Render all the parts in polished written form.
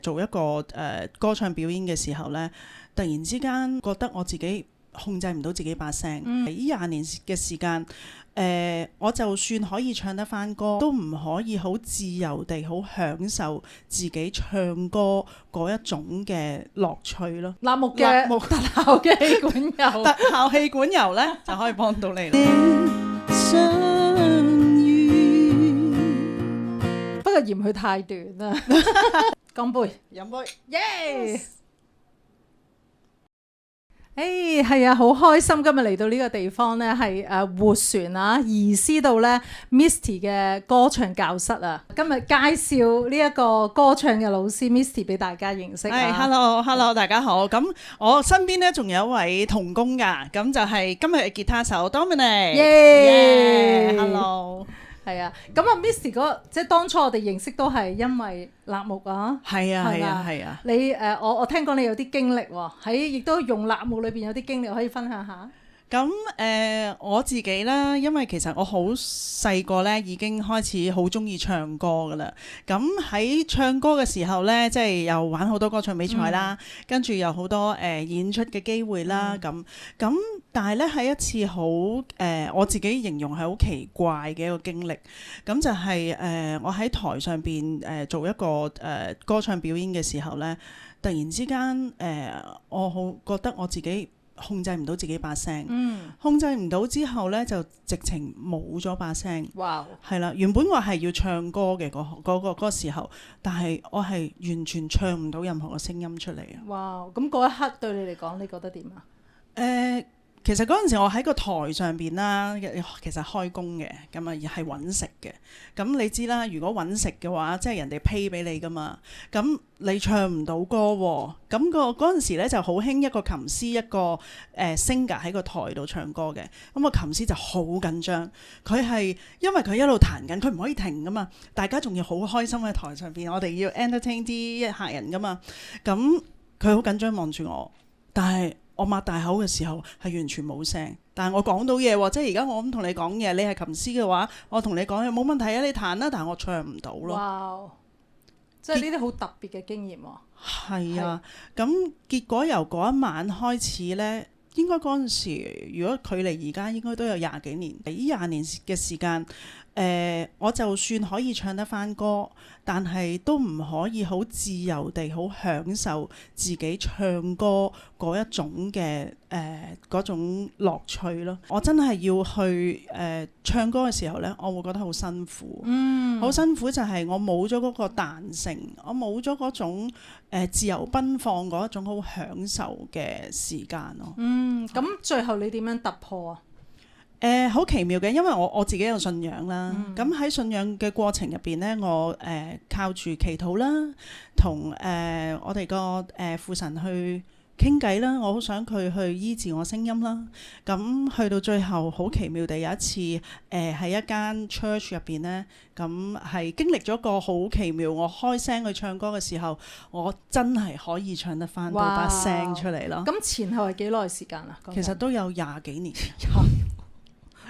做一個歌唱表演嘅時候呢，突然之間覺得我自己控制唔到自己把聲。呢20年嘅時間，我就算可以唱得返歌，都唔可以好自由地好享受自己唱歌嗰一種嘅樂趣咯。辣目嘅特效嘅氣管油，特效氣管油呢就可以幫到你啦。不過嫌佢太短啦。乾杯，飲杯，耶！誒係啊，好開心今日嚟到呢個地方呢，係活船啊，移師到呢 Misty 嘅歌唱教室啊。今日介紹呢一個歌唱嘅老師 Misty 俾大家認識啊。Hello，大家好。咁我身邊呢仲有一位同工㗎，咁就係今日嘅吉他手 Dominic。耶 ！Hello。係啊，咁啊 Misty 即係當初我哋認識都係因為辣目啊。係啊。你我聽講你有啲經歷喎，喺亦都用辣目裏邊有啲經歷可以分享下。咁我自己啦，因為其實我好細個咧已經開始好中意唱歌噶啦。咁喺唱歌嘅時候咧，即係又玩好多歌唱比賽啦，跟住有好多演出嘅機會啦。咁但係咧喺一次好我自己形容係好奇怪嘅一個經歷。咁就係我喺台上邊做一個歌唱表演嘅時候咧，突然之間我好覺得我自己控制唔到自己把聲，控制唔到之後呢，就直情冇咗把聲。哇！係啦，原本我係要唱歌嘅嗰個時候，但係我係完全唱唔到任何嘅聲音出嚟啊！哇！咁嗰一刻對你嚟講，你覺得點啊？其實嗰陣時我喺個台上邊啦，其實開工嘅，咁啊係揾食嘅。咁你知啦，如果揾食嘅話，即係人哋 pay 俾你噶嘛。咁你唱唔到歌喎，咁嗰陣時咧就好興一個琴師一個singer 喺個台度唱歌嘅。咁個琴師就好緊張，佢係因為佢一路彈緊，佢唔可以停噶嘛。大家仲要好開心喺台上邊，我哋要 entertain 啲客人噶嘛。咁佢好緊張望住我，但係我擘大口嘅時候係完全冇聲，但係我講到嘢喎，即係而家我咁同你講嘢，你係琴師嘅話，我同你講嘢冇問題啊，你彈啦，但係我唱唔到咯。哇！即係呢啲好特別嘅經驗喎。係啊，咁結果由嗰一晚開始呢，應該嗰陣時，如果距離而家應該都有20幾年，呢20年嘅時間。我就算可以唱得返歌，但係都唔可以好自由地好享受自己唱歌嗰一種嘅嗰種樂趣咯。我真係要去唱歌嘅時候呢，我會覺得好辛苦。好辛苦就係我冇咗嗰個彈性，我冇咗嗰種自由奔放嗰一種好享受嘅時間咯。咁最後你點樣突破啊？好奇妙嘅，因為我自己有信仰啦。咁喺信仰嘅過程入邊呢，我靠住祈禱啦，同我哋個父神去傾偈啦。我好想佢去醫治我聲音啦。咁去到最後，好奇妙地有一次喺一間 church 入邊呢，咁係經歷咗個好奇妙。我開聲去唱歌嘅時候，我真係可以唱得返到把聲出嚟咯。咁前後係幾耐時間啊？其實都有20幾年。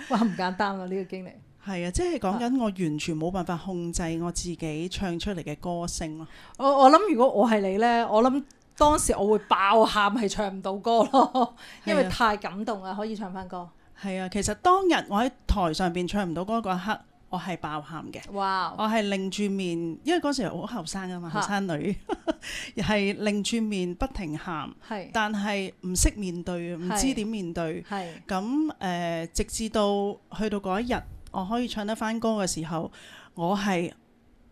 哇，唔簡單啊！呢個經歷係啊，即係講緊我完全冇辦法控制我自己唱出嚟嘅歌聲咯。我諗如果我係你呢，我諗當時我會爆喊，係唱唔到歌咯，因為太感動啦，可以唱翻歌。係啊，其實當日我喺台上邊唱唔到歌嗰一刻，我係爆喊嘅。哇！我係擰住面，因為嗰時好後生啊嘛，後生女係擰住面不停喊，但係唔識面對，唔知點面對。咁直至到去到嗰一日，我可以唱得返歌嘅時候，我係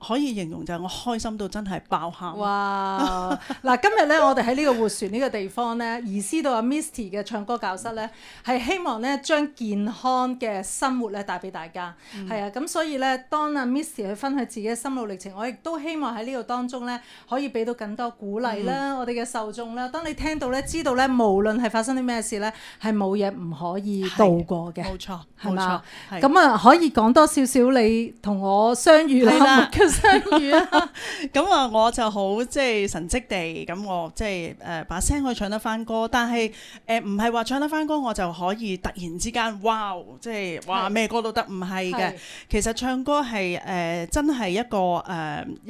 可以形容就係我開心到真係爆喊。哇！嗱，今日咧我哋喺呢個活船呢個地方咧，移師到阿 Misty 嘅唱歌教室咧，係希望咧將健康嘅生活咧帶俾大家。係啊，咁所以咧，當阿 Misty 去分享自己嘅心路歷程，我亦都希望喺呢度當中咧，可以俾到更多鼓勵啦，我哋嘅受眾啦。當你聽到咧，知道咧，無論係發生啲咩事咧，係冇嘢唔可以渡過嘅。冇錯，係嘛？咁啊，可以講多少少你同我相遇啦相遇啊？咁啊，我就好即係神蹟地咁，我即係把聲可以唱得翻歌，但係唔係話唱得翻歌我就可以突然之間哇，即係哇咩歌都得，唔係嘅。其實唱歌係真係一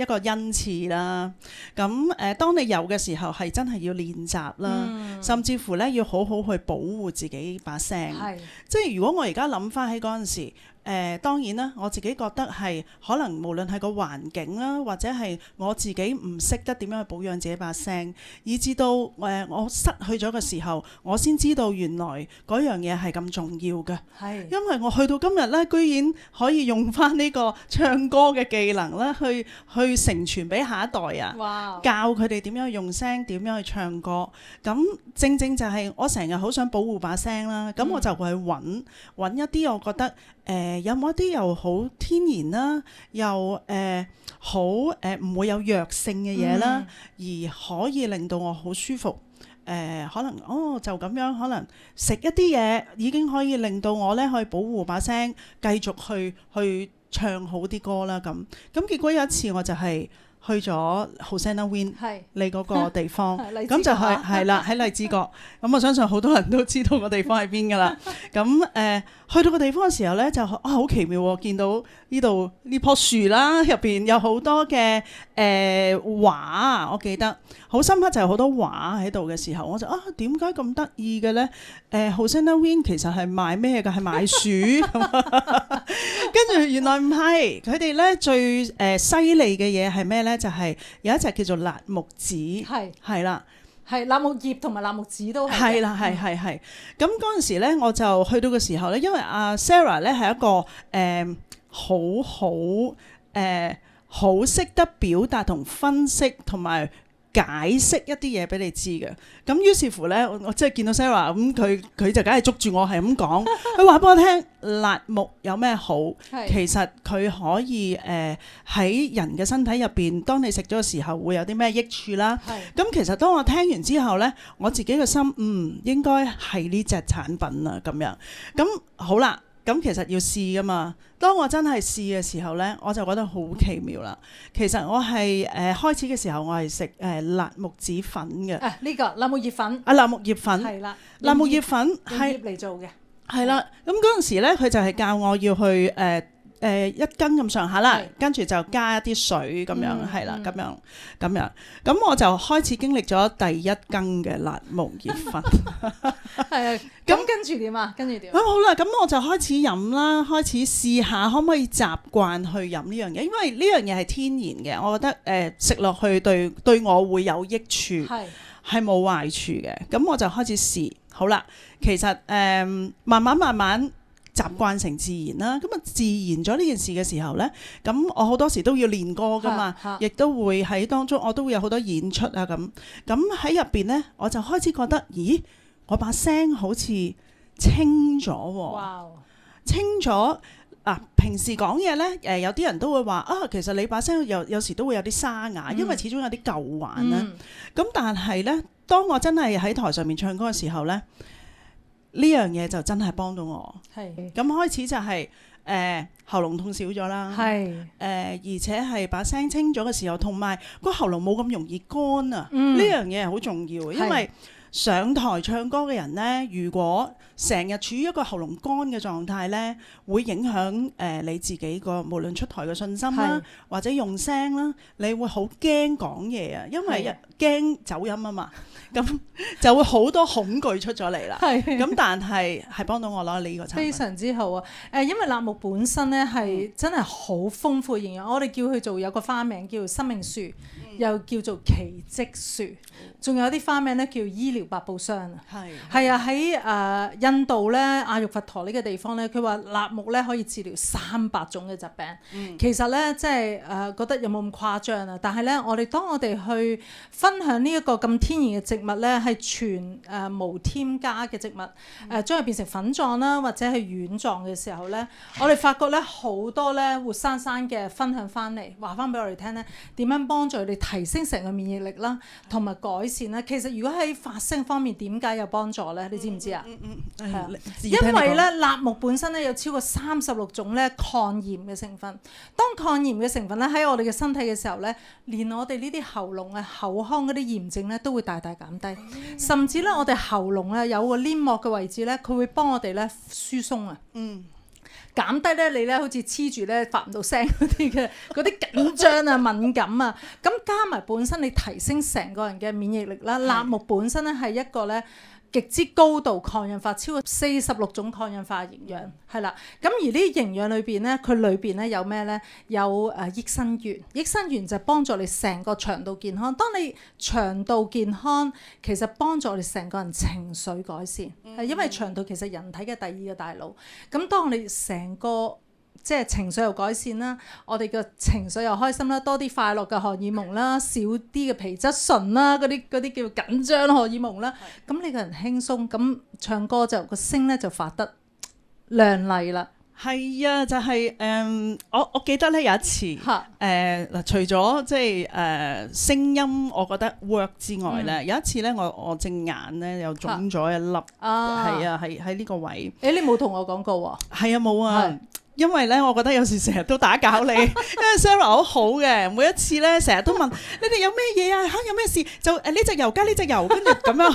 個恩賜啦。咁當你有嘅時候係真係要練習啦，甚至乎咧要好好去保護自己把聲。即係如果我而家諗翻起嗰陣時。當然啦，我自己覺得係可能無論係個環境啦，或者係我自己唔識得點樣去保養自己把聲，以至到我失去咗嘅時候，我先知道原來嗰樣嘢係咁重要嘅。因為我去到今日咧，居然可以用翻呢個唱歌嘅技能咧，去承傳俾下一代啊！哇教佢哋點樣去用聲，點樣去唱歌。咁正正就係我成日好想保護把聲啦，咁我就會去揾一啲我覺得有冇一啲又好天然啦，又好唔會有藥性嘅嘢啦，而可以令到我好舒服。可能就咁樣，可能食一啲嘢已經可以令到我咧可以保護把聲，繼續去唱好啲歌啦。咁結果有一次我就係去咗 Hosanna Wing 你嗰個地方，咁就係啦喺荔枝角。咁我相信好多人都知道個地方喺邊㗎啦。咁去到個地方嘅時候咧，就好奇妙喎，見到呢度呢棵樹啦，入邊有好多嘅畫，我記得好深刻就係好多畫喺度嘅時候，我就點解咁得意嘅咧？Hosanna Wing 其實係賣咩㗎？係賣樹。跟住原來唔係，佢哋咧最犀利嘅嘢係咩咧？就係有一隻叫做辣木子，係啦。係辣木葉同埋辣木子都係。係啦，係。咁嗰陣時咧，我就去到嘅時候咧，因為阿 Sarah 咧係一個好識得表達同分析同埋解釋一啲嘢俾你知嘅。咁於是乎咧，我即係見到 Sarah 咁，佢就梗係捉住我係咁講，佢話俾我聽辣木有咩好？其實佢可以喺人嘅身體入邊，當你食咗嘅時候會有啲咩益處啦。咁其實當我聽完之後咧，我自己嘅心應該係呢隻產品啦咁樣。咁好啦。咁其實要試噶嘛，當我真係試嘅時候咧，我就覺得好奇妙啦。其實我係開始嘅時候，我係食辣木子粉嘅。呢個辣木葉粉。辣木葉粉。係啦。辣木葉粉係葉嚟做嘅。係啦。咁嗰陣時咧，佢就係教我要去1斤咁上下啦，跟住就加一啲水咁樣，係啦，咁樣，咁我就開始經歷咗第1斤嘅辣木葉粉。係啊，咁跟住點啊？跟住點？咁好啦，咁我就開始飲啦，開始試下可唔可以習慣去飲呢樣嘢，因為呢樣嘢係天然嘅，我覺得食落去對我會有益處，係冇壞處嘅。咁我就開始試，好啦，其實慢慢。習慣成自然啦，咁啊自然咗呢件事嘅時候呢，咁我好多時都要練歌噶嘛，亦都會喺當中我都會有好多演出啊咁喺入邊呢，我就開始覺得，咦，我把聲好似清咗喎，清咗平時講嘢呢，有啲人都會話其實你把聲有時都會有啲沙啞，因為始終有啲舊患啦。咁但係呢，當我真係喺台上面唱歌嘅時候呢，呢樣嘢就真係幫到我，咁開始就係喉嚨痛少咗啦，而且係把聲清咗嘅時候，同埋個喉嚨冇咁容易乾啊，呢樣嘢係好重要嘅，因為上台唱歌嘅人呢，如果成日處於一個喉嚨乾嘅狀態呢，會影響你自己個無論出台嘅信心啦，或者用聲啦，你會好驚講嘢啊，因為驚走音啊嘛，咁就會好多恐懼出咗嚟啦。咁但係幫到我攞呢個產品非常之好啊！因為辣木本身呢係真係好豐富營養，我哋叫佢做有個花名叫生命樹，又叫做奇蹟樹，仲有啲花名呢叫醫療百寶箱啊。係啊，喺印度咧阿育吠陀呢個地方咧，佢話辣木咧可以治療300種嘅疾病。其實咧即係覺得有冇咁誇張啊？但係咧當我哋去分享呢一個咁天然嘅植物咧，係全無添加嘅植物，將佢變成粉狀啦，或者係軟狀嘅時候咧，我哋發覺咧好多咧活生生嘅分享翻嚟，話翻俾我哋聽咧，點樣幫助你提升成個免疫力啦，同埋改善啦。其實如果喺發聲方面點解有幫助咧？你知唔知啊？因為咧辣木本身咧有超過36種咧抗炎嘅成分。當抗炎嘅成分咧喺我哋嘅身體嘅時候咧，連我哋呢啲喉嚨啊、口腔嗰啲炎症咧都會大大減低，甚至咧我哋喉嚨咧有個黏膜嘅位置咧，佢會幫我哋咧疏鬆啊。減低咧你咧好似黐住咧發唔到聲嗰啲緊張啊、敏感啊，咁加埋本身你提升成個人嘅免疫力啦。辣木本身咧係一個咧極之高度抗氧化，超過46種抗氧化營養，係啦。咁而呢啲營養裏邊咧，佢裏邊咧有咩咧？有益生元，益生元就幫助你成個腸道健康。當你腸道健康，其實幫助我哋成個人情緒改善，係因為腸道其實人體嘅第二個大腦。咁當你成個即係情緒又改善啦，我哋嘅情緒又開心啦，多啲快樂嘅荷爾蒙啦，少啲嘅皮質醇啦，嗰啲叫緊張荷爾蒙啦，咁你個人輕鬆，咁唱歌就個聲咧就發得亮麗啦。係啊，就係我記得咧有一次嗱，除咗即係聲音我覺得 work 之外咧，有一次咧我隻眼咧又腫咗一粒，係啊，係喺呢個位。你冇同我講過喎？係啊，冇啊。因為咧，我覺得有時成日都打攪你，因為 Sarah 好好嘅，每一次咧成日都問你哋有咩嘢啊，有咩事就呢隻油加呢隻油，跟住咁樣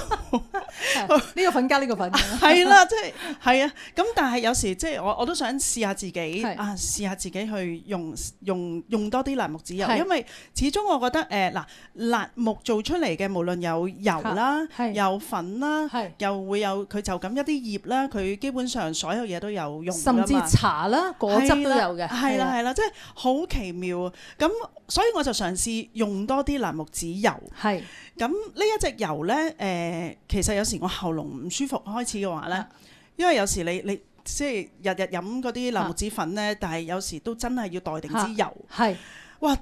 呢個粉加呢個粉，係啦，即係係啊。咁但係有時即係我都想試下自己試下自己去用多啲辣木籽油，因為始終我覺得辣木做出嚟嘅無論有油啦、有粉啦，又會有佢就咁一啲葉啦，佢基本上所有嘢都有用，甚至茶啦。果汁都有嘅，係啦，即係好奇妙啊！咁所以我就嘗試用多啲辣木籽油。係咁呢一隻油咧，其實有時我喉嚨唔舒服開始嘅話咧，因為有時你即係日日飲嗰啲辣木籽粉咧，但係有時都真係要袋定支油。係哇！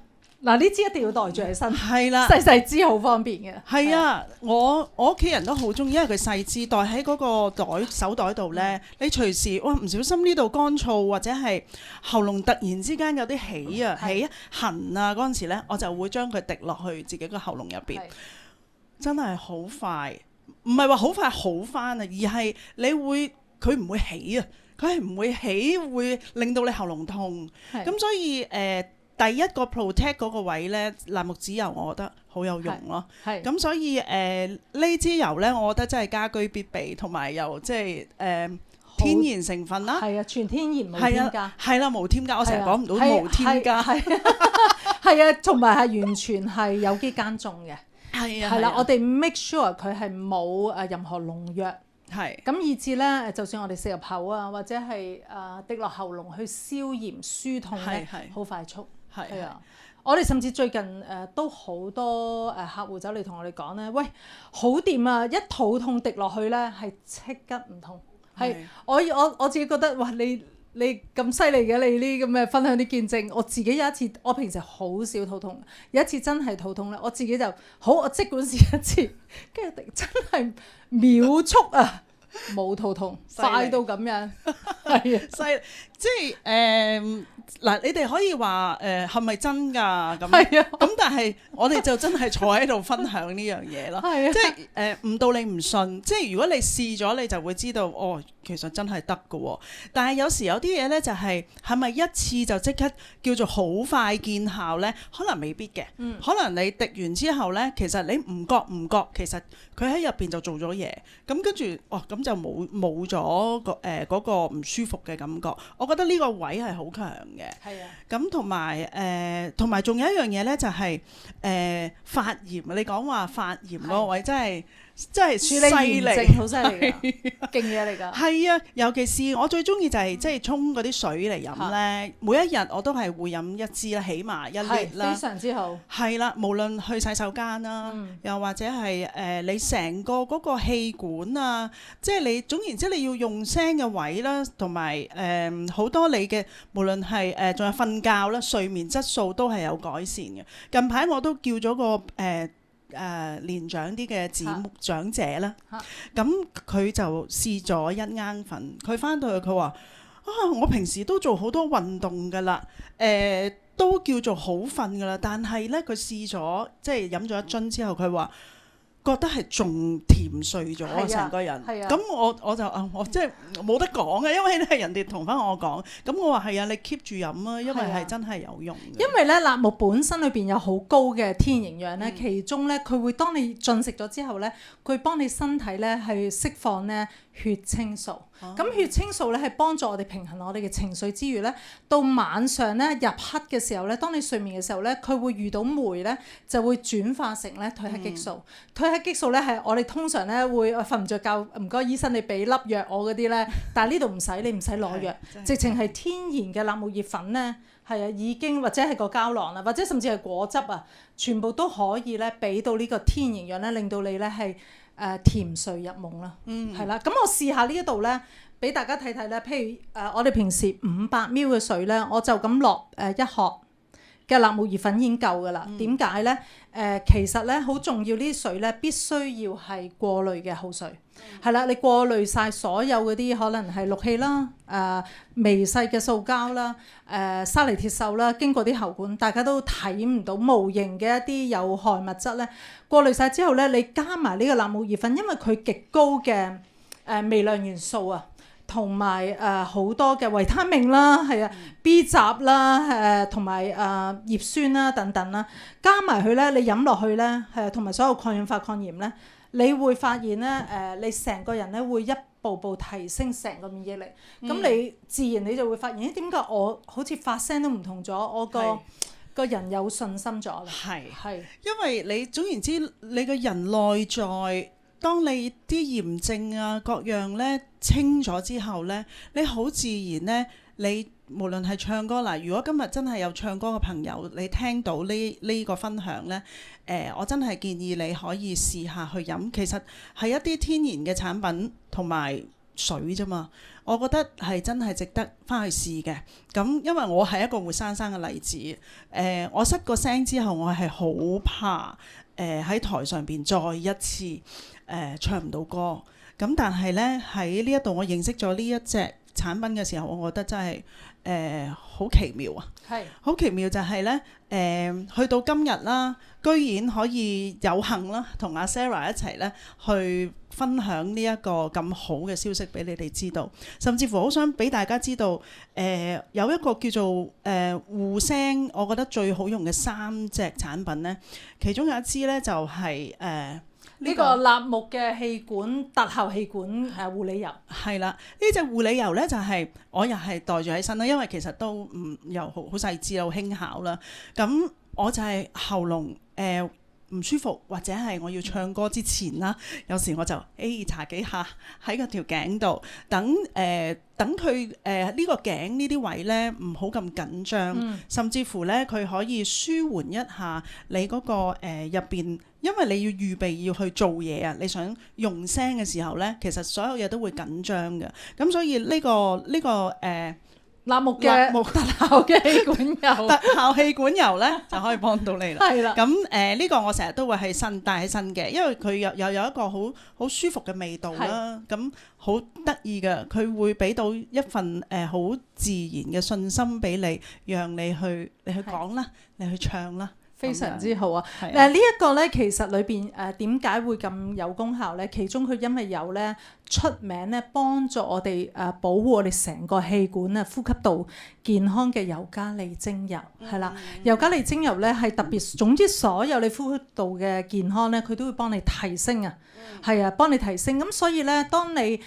嗱，呢支一定要袋住喺身，係啦，細細支好方便嘅。係啊，我屋企人都好中意，因為佢細支袋喺嗰個手袋度咧，你隨時哇唔小心呢度乾燥或者係喉嚨突然之間有啲起痕啊嗰陣時咧，我就會將佢滴落去自己個喉嚨入邊，真係好快，唔係話好快好返啊，而係佢唔會起啊，佢係唔會起，會令到你喉嚨痛。咁所以第一個 protect 嗰個位咧，辣木籽油我覺得好有用咯。咁所以呢支油咧，我覺得真係家居必備，同埋又即係天然成分啦。係啊，全天然無添加。係啦，無添加，我成日講唔到無添加。係啊，同埋係完全係有機耕種嘅。係啦，我哋 make sure 佢係冇任何農藥。咁以至咧，就算我哋食入口啊，或者係滴落喉嚨去消炎舒痛咧，好快速。係啊，我哋甚至最近都好多客戶走嚟同我哋講咧，喂，好掂啊！一肚痛滴落去咧，係即刻唔痛。係我自己覺得，哇！你咁犀利嘅，你呢咁嘅分享啲見證，我自己有一次，我平時好少肚痛，有一次真係肚痛咧，我自己就好，我即管試一次，跟住真係秒速啊！冇肚痛，快到咁樣，係啊，犀利，即係嗱，你哋可以話係咪真㗎？咁但係我哋就真係坐喺度分享呢樣嘢咯，即係唔到你唔信，即係如果你試咗，你就會知道哦，其實真係得㗎喎。但係有時有啲嘢咧，就係咪一次就即刻叫做好快見效咧？可能未必嘅，可能你滴完之後咧，其實你唔覺，其實佢喺入邊就做咗嘢，咁跟住咁就冇咗嗰個唔舒服嘅感覺。我覺得呢個位係好強嘅。係啊。咁同埋仲有一樣嘢咧，就係發炎。你講話發炎嗰個位真係犀利，好犀利，勁嘢嚟㗎。係啊，尤其是我最中意就係即係沖嗰啲水嚟飲咧。每一日我都係會飲一支啦，起碼1 lit 啦。非常之好。係啦，無論去洗手間啦，又或者係你成個嗰個氣管啊，即係你總言之你要用聲嘅位啦，同埋好多你嘅無論係仲有瞓覺啦，睡眠質素都係有改善嘅。近排我都叫咗個年長啲嘅長者啦，咁佢就試咗一羹粉，佢翻到去佢話我平時都做好多運動㗎啦，都叫做好瞓㗎啦。但係咧，佢試咗即係飲咗一樽之後，佢話覺得係仲甜睡咗成個人。咁我就我即係冇得講嘅，因為係人哋同翻我講。咁我話係啊，你 keep 住飲啊，因為係真係有用嘅。因為咧，辣木本身裏邊有好高嘅天然營養咧，其中咧佢會當你進食咗之後咧，佢幫你身體咧係釋放咧血清素。咁血清素咧係幫助我哋平衡我哋嘅情緒之餘咧，到晚上咧入黑嘅時候咧，當你睡眠嘅時候咧，佢會遇到鎂咧，就會轉化成咧褪黑激素。褪黑激素咧係我哋通常咧會瞓唔着覺，唔該醫生你俾粒藥我嗰啲咧，但係呢度唔使，你唔使攞藥，直情係天然嘅辣木葉粉咧，係啊已經或者係個膠囊啊，或者甚至係果汁啊，全部都可以咧俾到呢個天然營養咧，令到你咧係甜睡入夢啦。係啦，咁我試下呢一度咧，俾大家睇睇咧，譬如我哋平時500 ml 嘅水咧，我就咁落一殼嘅辣木葉粉已經夠㗎啦。點解咧？其實咧好重要，呢啲水咧必須要係過濾嘅好水。係啦，你過濾晒所有嗰啲可能係氯氣啦、微細嘅塑膠啦、沙尼鐵鏽啦，經過啲喉管，大家都睇唔到無形嘅一啲有害物質咧。過濾晒之後咧，你加埋呢個辣木葉粉，因為佢極高嘅微量元素啊，同埋好多嘅維他命啦，係啊 B 集啦，同埋葉酸啦等等啦，加埋佢咧，你飲落去咧，同埋所有抗氧化抗炎咧。你會發現咧，你成個人咧會一步步提升成個免疫力。咁你自然你就會發現，點解我好似發聲都唔同咗？我個人有信心咗啦。係，因為你總言之，你個人內在，當你啲炎症啊各樣咧清咗之後咧，你好自然咧，你無論係唱歌嗱，如果今日真係有唱歌嘅朋友，你聽到呢個分享咧，我真係建議你可以試下去飲，其實係一啲天然嘅產品同埋水啫嘛，我覺得係真係值得翻去試嘅。咁因為我係一個活生生嘅例子，我失個聲之後，我係好怕喺台上邊再一次唱唔到歌。咁但係咧喺呢一度我認識咗呢一隻產品嘅時候，我覺得真係好奇妙啊！好奇妙就係咧去到今日啦，居然可以有幸啦，同阿 Sarah 一齊咧去分享呢一個咁好嘅消息俾你哋知道，甚至乎好想俾大家知道有一個叫做護聲，我覺得最好用嘅3隻產品咧，其中有一支咧就係呢個辣木嘅氣管特效氣管護理油。係啦，呢隻護理油咧就係我又係袋住喺身啦，因為其實都唔又好細緻好輕巧啦。咁我就係喉嚨唔舒服，或者係我要唱歌之前啦，有時我就搽幾下喺個條頸度，等佢呢個頸呢啲位咧唔好咁緊張，甚至乎咧佢可以舒緩一下你嗰個入邊，因為你要預備要去做嘢啊，你想用聲嘅時候咧，其實所有嘢都會緊張嘅，咁所以呢個辣木嘅特效嘅氣管油，特效氣管油咧就可以幫到你啦。係啦，咁呢個我成日都會帶喺身嘅，因為佢又有一個好舒服嘅味道啦。咁好得意嘅，佢會俾到一份好自然嘅信心俾你，讓你去講啦，你去唱啦。非常之好啊！呢一個咧，其實裏邊點解會咁有功效咧？其中佢因為有咧出名咧，幫助我哋保護我哋成個氣管啊、呼吸道健康嘅尤加利精油係啦。尤加利精油咧係特別，總之所有你呼吸道嘅健康咧，佢都會幫你提升啊。係啊，幫你提升。咁所以咧，當你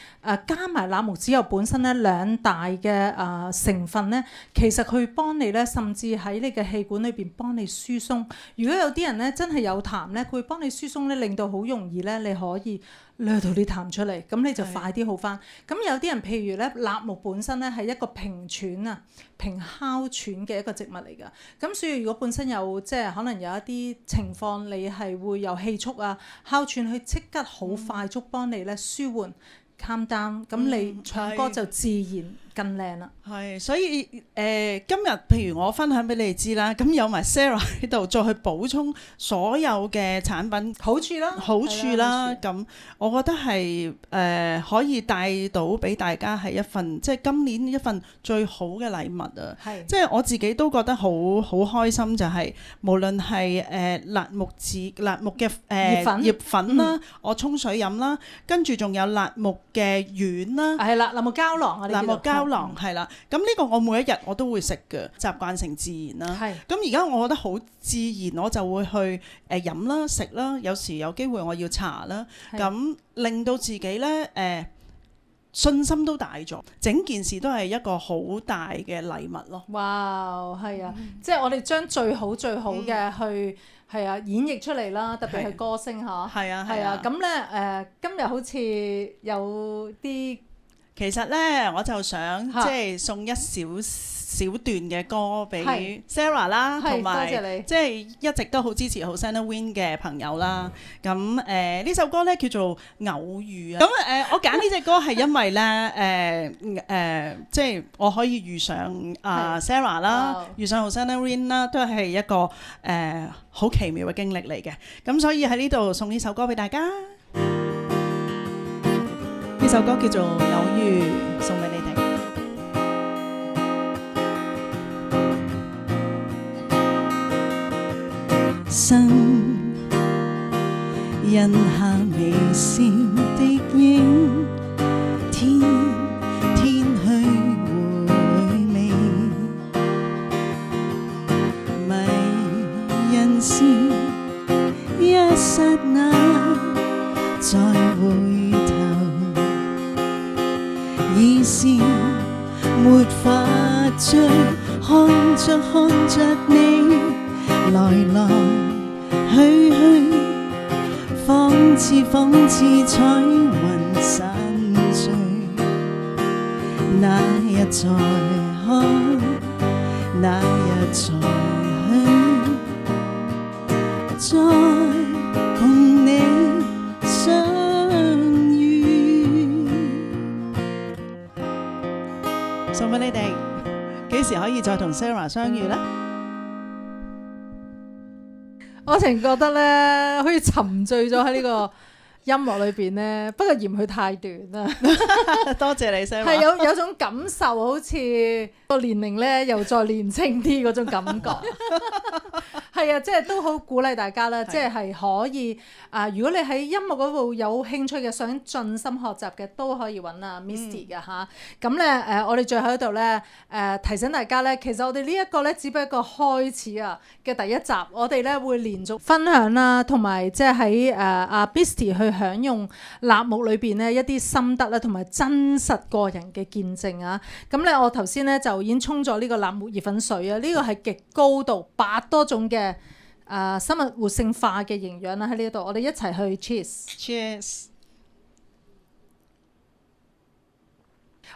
加埋辣木籽油本身咧2大嘅成分咧，其實佢幫你咧，甚至喺你嘅氣管裏邊幫你疏鬆。如果有啲人咧真係有痰咧，佢會幫你疏鬆咧，令到好容易咧，你可以掠到啲痰出嚟，咁你就快啲好返。咁有啲人譬如咧，辣木本身咧係一個平喘啊、平哮喘嘅一個植物嚟㗎。咁所以如果本身有即係可能有一啲情況，你係會有氣促啊、哮喘，去即刻好快速幫你咧舒緩。calm down，咁你唱歌就自然更靚啦。係，所以今日譬如我分享俾你哋知啦，咁有埋 Sarah 喺度，再去補充所有嘅產品好處啦，咁我覺得係可以帶到俾大家係一份即係今年一份最好嘅禮物啊！即係我自己都覺得好開心，就係無論係辣木嘅葉粉啦，我沖水飲啦，跟住仲有辣木嘅丸啦，係啦，辣木膠囊啊，辣木膠囊係啦。咁呢個我每一日我都會食嘅，習慣成自然啦。咁而家我覺得好自然，我就會去飲啦、食啦，有時有機會我要搽啦，咁令到自己咧信心都大咗，整件事都係一個好大嘅禮物咯。哇，係啊，即係我哋將最好嘅去係啊演繹出嚟啦，特別係歌聲嚇。係啊，咁咧今日好似有啲。其實咧，我就想即係送一小段嘅歌俾 Sarah 啦，同埋即係一直都好支持 Hosanna Win 嘅朋友啦。咁呢首歌咧叫做《偶遇》啊。咁我揀呢隻歌係因為咧即係我可以遇上Sarah 啦，遇上 Hosanna Win 啦，都係一個好奇妙嘅經歷嚟嘅。咁所以喺呢度送呢首歌俾大家。呢首歌叫做《偶遇》，送俾你哋。身印下微笑的影，天去回味，迷人是一剎那再回頭。已是沒法追，看着你來去，仿似彩雲散聚。那日再看，那日再去，再共你送俾你哋，幾時可以再同 Sarah 相遇呢？我淨覺得咧，好似沉醉咗喺呢個音樂裏邊咧，不過嫌佢太短啦。多謝你 Sarah。係有種感受，好似個年齡咧又再年輕啲嗰種感覺。係啊，即係都好鼓勵大家啦，即係可以如果你喺音樂嗰度有興趣嘅，想盡心學習嘅，都可以揾Misty 㗎嚇。咁咧我哋最後喺度咧提醒大家咧，其實我哋呢一個咧只不過一個開始嘅第一集，我哋咧會連續分享啦，同埋即係喺Misty 去享用辣木裏邊咧一啲心得啦，同埋真實個人嘅見證啊。咁咧我頭先咧就已經沖咗呢個辣木熱粉水啊，呢個係極高度8多種嘅生物活性化嘅營養啦喺呢度，我哋一齊去 cheers。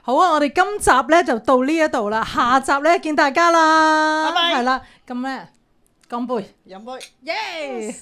好啊，我哋今集咧就到呢一度啦，下集咧見大家啦，拜拜。係啦，咁咧乾杯，飲杯，耶！